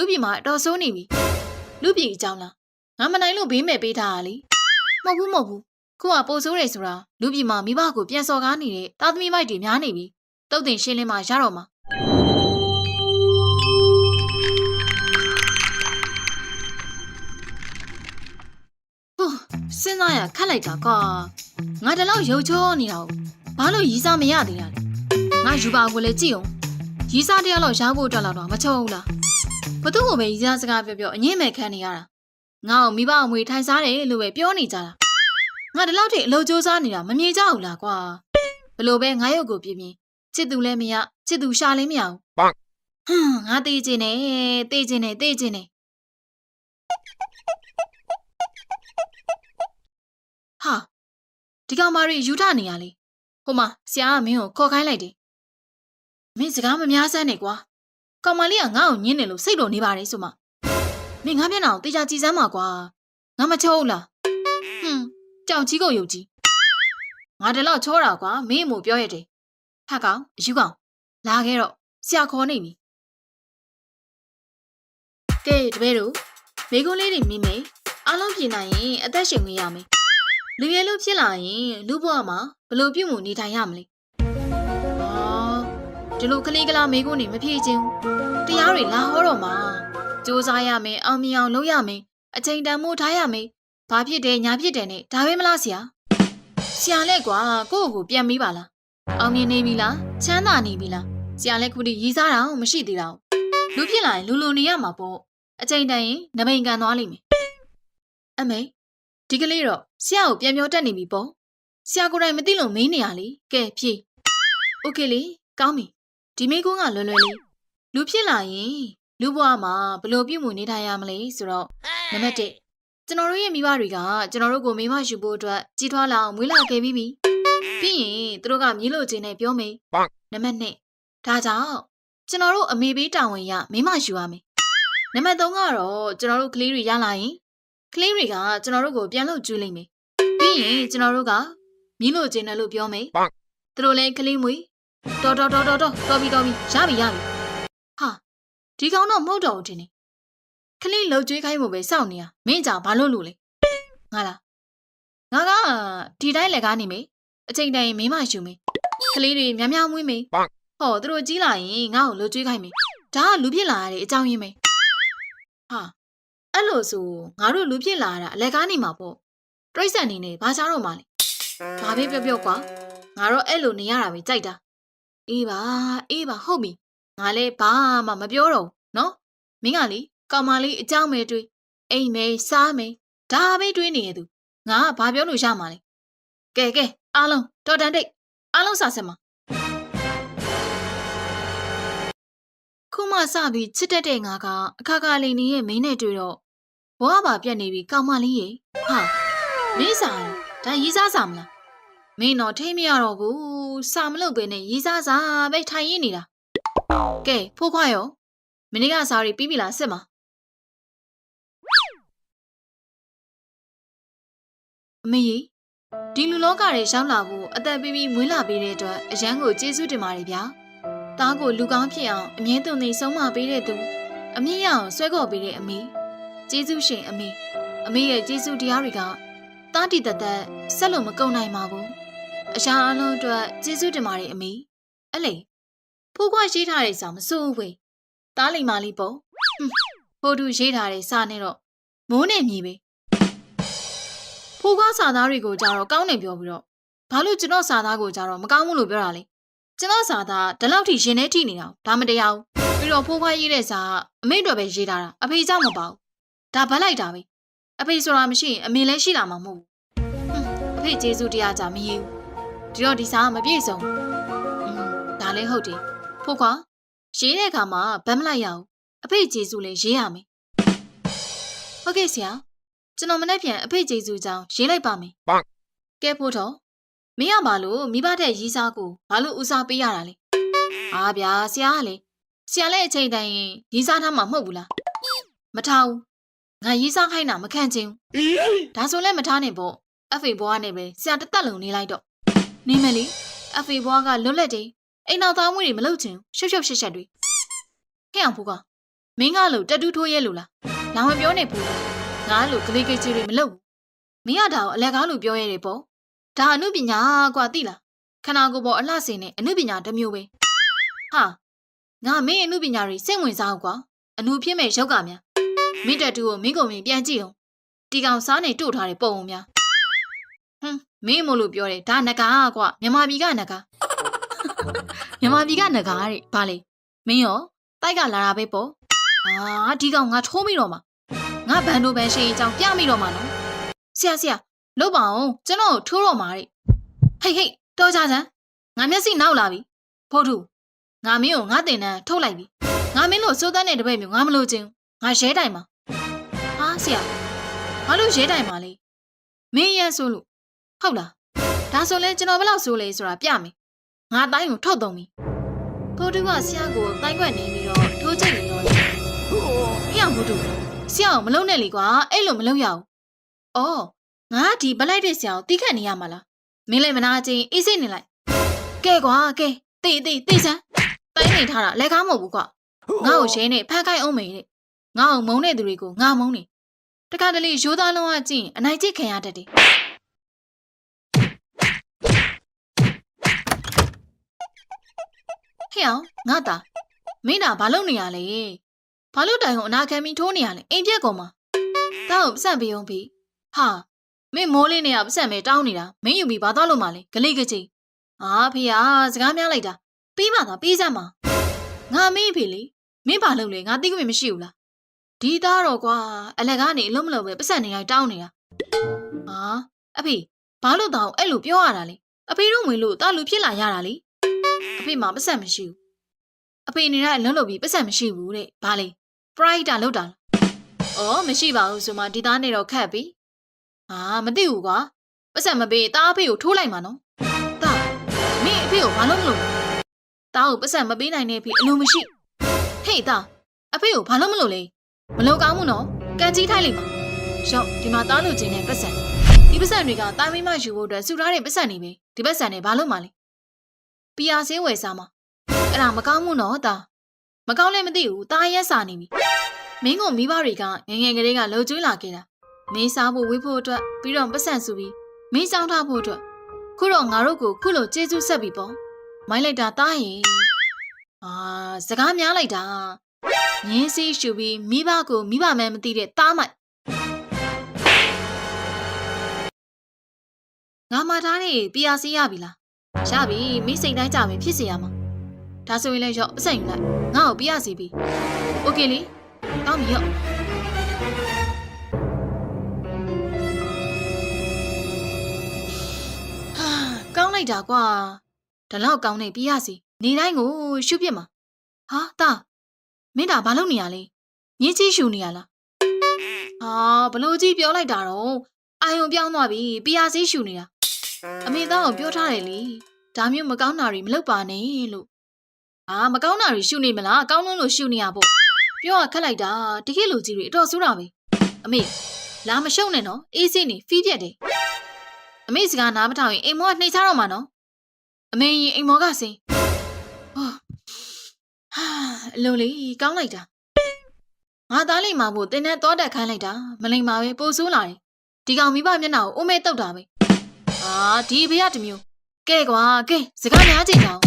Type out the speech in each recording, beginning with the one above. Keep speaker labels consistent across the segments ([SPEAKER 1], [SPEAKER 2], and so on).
[SPEAKER 1] လူပြည်မှာတော်ဆိုးနေပြီလူပြည်အကြောင်းလားငါမနိုင်လို့ဘေးမဲ့ပေးထားတာလေမဟုတ်ဘူးခုကပိုဆိုးတယ်ဆိုတာလူပြည်မှာမိဘကိုပြန်စော်ကားနေတဲ့သားသမီးမိုက်တွေများနေပြီတုတ်တင်ရှင်းလင်းမှရတော့မှာစဉ်းစားရခက်လိုက်တာကွာငါတလောက်ရုပ်ချောနေတာကိုဘာလို့ရီးစားမရသေးတာလဲငါယူပါကိုလည်းကြည့်အောင်ရီးစားတရားလောက်ရားဖို့အတွက်တော့မချောဘူးလားဘသူ့ကိုပဲရီးစားစကားပြောအငြင်းမဲ့ခံနေရတာငါ့ကိုမိဘအမွေထိုင်စားတယ်လို့ပဲပြောနေကြတာငါဒီလောက်ထိအလုပ်ကြိုးစားနေတာမမြင်ကြဘူးလားကွာဘလို့ပဲငါရုပ်ကိုပြင်းပြင်းချစ်သူလည်းမရချစ်သူရှာလည်းမရဘူးငါတေးချင်နေဟာဒီကောင်မရီယူထနေရလေဟိုမှာဆရာကမင်းကိုခေါ်ခိုင်းလိုက်တယ်မင်းစကားမများစမ်းနဲ့ကွာကောင်မလေးကငါ့ကိုညင်းနေလို့စိတ်တော်နေပါတယ်ဆိုမှမင်းငါမျက်နှာကိုတေချာကြည့်စမ်းပါကွာငါမချောဘူးလားကြောင်ကြီးကိုယုတ်ကြီးငါတလောက်ချောတာကွာမင်းမို့ပြောရတယ်ဟက်ကောင်အယူကောင်လာခဲ့တော့ဆရာခေါ်နေပြီကဲတပည့်တို့မိကုန်းလေးတွေမိမိအားလုံးပြင်နိုင်ရင်အသက်ရှင်ခွင့်ရမယ်လူရဲလို့ဖြစ်လာရင်လူဘဝမှာဘလို့ပြုတ်မှုနေထိုင်ရမလဲဒီလိုကလေးကလာမိကုန်းနေမဖြေချင်းတရားတွေလာဟောတော့မှာစူးစမ်းရမယ်အောင်မြင်အောင်လုပ်ရမယ်အချိန်တန်မိုးထားရမယ်ဘာဖြစ်တယ်ညာဖြစ်တယ်နဲ့ဒါပဲမလားဆရာလက်ကွာကိုယ့်ကိုပြန်ပြီးပါလားအောင်မြင်နေပြီလားချမ်းသာနေပြီလားဆရာလက်ခုတည်းရည်စားတာမရှိသေးတော့လူဖြစ်လာရင်လူနေရမှာပေါ့အချိန်တန်ရင်နမိန်ကန်သွားလိမ့်မယ်အမေဒီကလေးတော့ဆရာကိုပြန်ပြောတတ်နေပြီပေါ့ဆရာကိုယ်တိုင်မသိလို့မေးနေရလေကဲဖြေโอเคလေကောင်းပြီဒီမိကုန်းကလွယ်လွယ်လေးလူဖြစ်လာရင်လူဘဝမှာဘလို့ပြုမှုနေထိုင်ရမလဲဆိုတော့နံပါတ်1ကျွန်တော်တို့ရဲ့မိဘတွေကကျွန်တော်တို့ကိုမိမယူဖို့အတွက်ကြီးထွားလာအောင်မွေးလာခဲ့ပြီးပြီပြီးရင်သူတို့ကမြေလို့ခြင်းနဲ့ပြောမယ်နံပါတ်2ဒါကြောင့်ကျွန်တော်တို့အမေဘေးတာဝန်ရမိမယူရမယ်နံပါတ်3ကတော့ကျွန်တော်တို့ကလေးတွေရလာရင်ကလေးတွေကကျွန်တော်တို့ကိုပြန်လို့ကျူးလိမ့်မယ်ပြီးရင်ကျွန်တော်တို့ကမြေလို့ခြင်းနဲ့လို့ပြောမယ်သူတို့လည်းကလေးမွေးတော်ပြီရပြီဟာဒီကောင်တော့မဟုတ်တော့ဘူးထင်တယ်ခလေးလှုပ်ကြွေးခိုင်းဖို့ပဲစောင့်နေရမင်းကြောင့်ဘာလို့လို့လဲငါကဒီတိုင်းလက်ကားနေမေအချိန်တိုင်းမင်းမယူမေခလေးတွေများများမွေးမေဟောသူတို့ကြီးလာရင်ငါ့ကိုလှုပ်ကြွေးခိုင်းမေဒါကလူဖြစ်လာရတဲ့အကြောင်းရင်းမေဟာအဲ့လိုဆိုငါတို့လူဖြစ်လာတာအလက်ကားနေမှာပေါ့တရိတ်ဆန်နေနေဘာချားတော့မှလဲဘာပဲပြောကွာငါတော့အဲ့လိုနေရတာပဲကြိုက်တာအေးပါဟုတ်ပြီငါလည်းဘာမှမပြောတော့ဘူးနော်မင်းကလေကောင်မလေးအကြောင်းမဲတွေးအိမ်မဲစားမဲဒါပဲတွေးနေရသူငါကဘာပြောလို့ရမှာလဲကဲအားလုံးတော်တန်တိတ်အားလုံးစားစက်မှာခုမှစပြီးချစ်တတ်တဲ့ငါကအခါခါလေးနေရဲ့မင်းနဲ့တွေ့တော့ဘဝပါပြတ်နေပြီကောင်မလေးရေဟာမင်းစားဒါရေးစားစားမလားမင်းတော့ထိမရတော့ဘူးစာမလုပ်ပဲနဲ့ရေးစားစားပဲထိုင်ရင်းနေတာကဲဖိုးခွားရောမင်းကစားရီပြီးပြီလားစစ်မှာအမေကြီးဒီလူလောကတွေရောက်လာဖို့အသက်ပြီးမွေးလာပေးတဲ့အတွက်အရန်ကိုကျေးဇူးတင်ပါတယ်ဗျာတားကိုလူကောင်းဖြစ်အောင်အမြဲတမ်းနေဆုံးမပေးတဲ့သူအမြင့်ရအောင်ဆွဲခေါ်ပေးတဲ့အမေကျေးဇူးရှင်အမေရဲ့ကျေးဇူးတရားတွေကတားတီတသက်ဆက်လို့မကုန်နိုင်ပါဘူးအရာအလုံးအတွက်ကျေးဇူးတင်ပါတယ်အမေအဲ့လေဖိုးခွားရေးထားတဲ့စာမစိုးဘူးဝေးတားလိမ္မာလေးပေါ့ဖိုးတူရေးထားတဲ့စာနဲ့တော့မိုးနဲ့မြေပဲဖိုးခွားစာသားတွေကိုကြတော့ကောင်းတယ်ပြောပြီးတော့ဘာလို့ကျွန်တော်စာသားကိုကြတော့မကောင်းဘူးလို့ပြောတာလဲကျွန်တော်စာသားဒီလောက်ထိရင်ထဲထိနေတာဒါမတရားဘူးပြီးတော့ဖိုးခွားရေးတဲ့စာအမေတို့ပဲရေးထားတာအဖေကြောင့်မပါဘူးဒါဗတ်လိုက်တာပဲအဖေဆိုတာမရှိရင်အမေလည်းရှိလာမှာမဟုတ်ဘူးအဖေကျေးဇူးတရားကြမရေးဘူးဒီတော့ဒီစာကမပြည့်စုံဒါလည်းဟုတ်တယ်ဖိုးခွားရေးတဲ့အခါမှာဗတ်မလိုက်ရအောင်အဖေကျေးဇူးလည်းရေးရမယ်ဟုတ်ကဲ့ဆရာကျွန်တော်မနေ့ပြန်အဖေကျေးဇူးကြောင်းရေးလိုက်ပါမယ်ကဲဖို့တော့မင်းရပါလို့မိဘတဲ့ရေးစားကိုဘာလို့ဦးစားပေးရတာလဲအားဗျာဆရာကလေဆရာလည်းအချိန်တိုင်းရေးစားထားမှာမဟုတ်ဘူးလားမထားဘူးငါရေးစားခိုင်းတာမခံချင်ဘူးဒါဆိုလည်းမထားနဲ့ပေါ့အဖေဘွားနဲ့ပဲဆရာတသက်လုံးနေလိုက်တော့နေမယ်လေအဖေဘွားကလွတ်လပ်တယ်အိမ်နောက်သားမွေးတွေမလုပ်ချင်ရှုပ်ရှက်တွေဟဲ့အောင်ဖိုးက မင်းကလို့တက်တူးထိုးရဲလို့လားလောင်မပြောနေဘူးငါလို့ကလေးကကြီးတွေမလုပ်ဘူးမင်းကဒါကိုအလက်ကားလို့ပြောရတယ်ပေါ့ဒါအမှုပညာကွာသိလားခန္ဓာကိုယ်ပေါ်အလှစင်နဲ့အမှုပညာတစ်မျိုးပဲဟာငါမင်းအမှုပညာတွေစိတ်ဝင်စားအောင်ကွာအမှုဖြစ်မဲ့ရုပ်ကများမင်းတက်တူကိုမင်းကုန်မင်းပြန်ကြည့်အောင်တီကောင်စားနေတို့ထားတဲ့ပုံုံများမင်းမို့လို့ပြောတယ်ဒါနဂါကွာမြန်မာပြည်ကနဂါမြန်မာပြည်ကနဂါတဲ့ဘာလဲမင်းရောတိုက်ကလာတာပဲပေါ့ဒီကောင်ငါထိုးမိတော့မှာငါဘန်တို့ဘန်ရှိအကြောင်းပြမိတော့မှာနော်ဆရာလုပ်ပါအောင်ကျွန်တော်ထိုးတော့မှာတဲ့ဟိတ်တော်ကြစမ်းငါမျက်စိနောက်လာပြီဖို့ထူငါမင်းကိုငါတင်တန်းထုတ်လိုက်ပြီငါမင်းလို့စိုးတန်းတဲ့တပည့်မျိုးငါမလို့ချင်းငါရဲတိုင်မှာဟာဆရာဘာလို့ရဲတိုင်မှာလဲမင်းရဲဆိုလို့ဟုတ်လားဒါဆိုလဲကျွန်တော်ဘယ်လောက်ဆိုးလဲဆိုတာပြမယ်ငါတိုင်းကိုထုတ်သုံးပြီဖို့ထူကဆရာကိုတိုင်းခွက်နေပြီးတော့ထိုးချိတ်နေတော့လေဟဲ့ဖို့ထူဆရာကိုမလုံနဲ့လေကွာအဲ့လိုမလုံရအောင်အော်ငါဒီဗလိုက်တဲ့ဆရာကိုတီးခတ်နေရမှာလားမင်းလည်းမနာချင်းအေးစိတ်နေလိုက်ကဲကွာကဲတေးစမ်းတိုင်းနေထားတာလက်ကားမဟုတ်ဘူးကွာငါ့ကိုရဲနဲ့ဖန်ခိုင်းအောင်မေတဲ့ငါ့ကိုမုန်းတဲ့သူတွေကိုငါမုန်းနေတခါတလေရိုးသားလုံးဝကြည့်အနိုင်ကျင့်ခံရတတ်တယ်ဟဲ့အောင်ငါသားမင်းဒါဘာလုပ်နေရလဲဘာလို့တိုင်ကိုအနာခံပြီးထိုးနေရလဲအိမ်ပြက်ကုန်မှာတောက်ပတ်စံပေးအောင်ပြီဟာမင်းမိုးလေးနဲ့ကပတ်စံပဲတောင်းနေတာမင်းယူပြီးဘာသွားလို့မှလဲဂလိကကြီးဖေဟာစကားများလိုက်တာပြီးမှသာပြီးစမ်းပါငါမင်းဖေလေမင်းဘာလုပ်လဲငါသိခွင့်မရှိဘူးလားဒီသားတော့ကွာအလက်ကနေအလုံးမလုံးပဲပတ်စံနေရိုင်းတောင်းနေတာအဖေဘာလို့တောင်းအဲ့လိုပြောရတာလဲအဖေတို့ငွေလို့တားလူဖြစ်လာရတာလေအဖေမှာပတ်စံမရှိဘူးအဖေနေတဲ့အလုံးလို့ပြီးပတ်စံမရှိဘူးတဲ့ဘာလဲပရိုက်တာလောက်တာလားမရှိပါဘူးဆိုမှဒီသားနေတော့ခတ်ပြီမသိဘူးကွာပတ်စံမပေးတားအဖေကိုထိုးလိုက်မှာနော်တားမင်းအဖေကိုဘာလို့မလုပ်တားကိုပတ်စံမပေးနိုင်တဲ့အဖေအလိုမရှိဟေးတားအဖေကိုဘာလို့မလုပ်လဲမလုပ်ကောင်းဘူးနော်ကန်ကြီးထိုက်လိုက်ပါရော့ဒီမှာတားလို့ခြင်းနဲ့ပတ်စံဒီပတ်စံတွေကတားမိမယူဖို့အတွက်စုထားတဲ့ပတ်စံတွေပဲဒီပတ်စံတွေဘာလို့မှလဲပီယာစင်းဝယ်စားမှာအဲ့ဒါမကောင်းဘူးနော်တားမကောင်းလည်းမသိဘူးတားရက်စာနေပြီမင်းကမိဘတွေကငငယ်ကလေးကလှုပ်ကျွေးလာခဲ့တာမင်းစားဖို့ဝေးဖို့အတွက်ပြီးတော့ပတ်စံစုပြီးမင်းစောင်းထားဖို့အတွက်ခုတော့ငါတို့ကိုခုလိုကျေးဇူးဆက်ပြီပေါ့မိုင်းလိုက်တာတားရင်စကားများလိုက်တာငင်းစီးရှူပြီးမိဘကိုမိဘမှန်းမသိတဲ့တားမိုက်ငါမှထားနေပီယာစီးရပြီလားရပြီမိစိတ်တိုင်းကြပြီဖြစ်စီရမှာဒါဆိုရင်လည်းရော့ပတ်စံယူလိုက်ငါ့ကိုပီယာစီးပြီโอเคလေကောင်းပြီရော့ကောင်းလိုက်တာကွာဒါလောက်ကောင်းနေပီယာစီနေတိုင်းကိုရှုပြစ်မှာတာမင်းဒါဘာလုပ်နေရလဲညစ်ကြီးရှူနေရလားဘလို့ကြီးပြောလိုက်တာတော့အာယုံပြောင်းသွားပြီပီယာစီရှူနေတာအမေသားကိုပြောထားတယ်လေဒါမျိုးမကောင်းတာတွေမလုပ်ပါနဲ့လို့မကောင်းတာတွေရှူနေမလားကောင်းလို့ရှူနေရပေါ့ပြောရခက်လိုက်တာတကယ်လူကြီးတွေအတော်ဆိုးတာပဲအမေလာမရှုံနဲ့နော်အေးစိနေဖီးပြက်တယ်အမေစကားနားမထောင်ရင်အိမ်မောကနှိမ့်ချတော့မှာနော်အမေရင်အိမ်မောကစင်းအလုံးလေးကောင်းလိုက်တာငါသားလိမ့်မှာဖို့တင်းနဲ့တောတက်ခိုင်းလိုက်တာမလိမ့်ပါပဲပို့ဆိုးလာတယ်ဒီကောင်မိဘမျက်နှာကိုအိုးမဲတုတ်တာပဲဒီဖေကတမျိုးကဲကွာကဲစကားများကြည့်ကြအောင်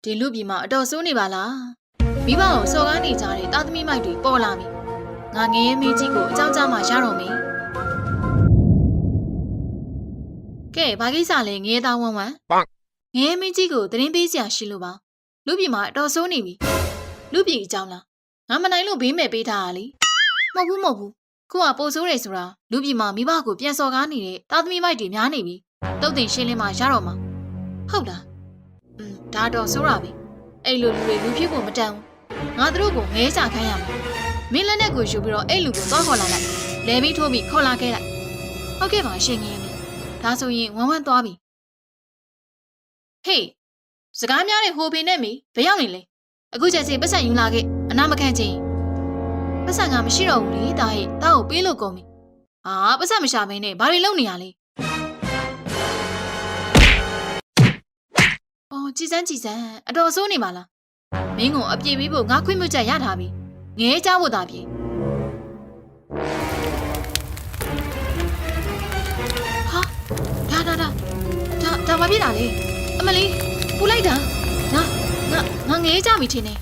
[SPEAKER 1] ဒီလူပြည်မှာအတော်ဆိုးနေပါလားမိဘကိုစော်ကားနေကြတဲ့တာသမီမိုက်တွေပေါ်လာပြီငါငရဲမင်းကြီးကိုအကြောင်းကြားမှရတော့မယ်ကဲဘာကိစ္စလဲငရဲသားဝမ်းဝမ်းငရဲမင်းကြီးကိုသတင်းပေးစရာရှိလို့ပါလူပြည်မှာအတော်ဆိုးနေပြီလူပြည်အကြောင်းလားငါမနိုင်လို့ဘေးမဲ့ပေးထားတာလေမဟုတ်ဘူးခုကပို့ဆိုးတယ်ဆိုတာလူပြည်မှာမိဘကိုပြန်စော်ကားနေတဲ့တာသမီမိုက်တွေများနေပြီတုတ်တင်ရှင်းလင်းမှရတော့မှာဟုတ်လားဒါတော့ဆိုးတာပဲအဲ့လိုလူတွေလူဖြစ်ဖို့မတန်ဘူးငါတို့ကိုငဲချခိုင်းရမယ်မင်းလက်နဲ့ကိုယူပြီးတော့အဲ့လူကိုသွားခေါ်လာလိုက်လဲပြီးထိုးပြီးခေါ်လာခဲ့လိုက်ဟုတ်ကဲ့ပါရှင်ငယ်မင်းဒါဆိုရင်ဝမ်းဝမ်းသွားပြီဟေးစကားများတဲ့ဟိုဖေနဲ့မီဘယ်ရောက်နေလဲအခုချက်ချင်းပတ်စံယူလာခဲ့အနာမခံချင်းပတ်စံကမရှိတော့ဘူးလေတားရဲ့တားကိုပေးလို့ကုန်ပြီပတ်စံမရှာမင်းနဲ့ဘာတွေလုပ်နေရလဲကြည်စမ်းအတော်ဆိုးနေပါလား မင်းကိုအပြေပေးဖို့ငါခွင့်ပြုချက်ရထားပြီငဲကြဖို့သာပြေဟာဒါဘာဖြစ်တာလဲအမလေးပူလိုက်တာငါငဲကြပြီထင်တယ်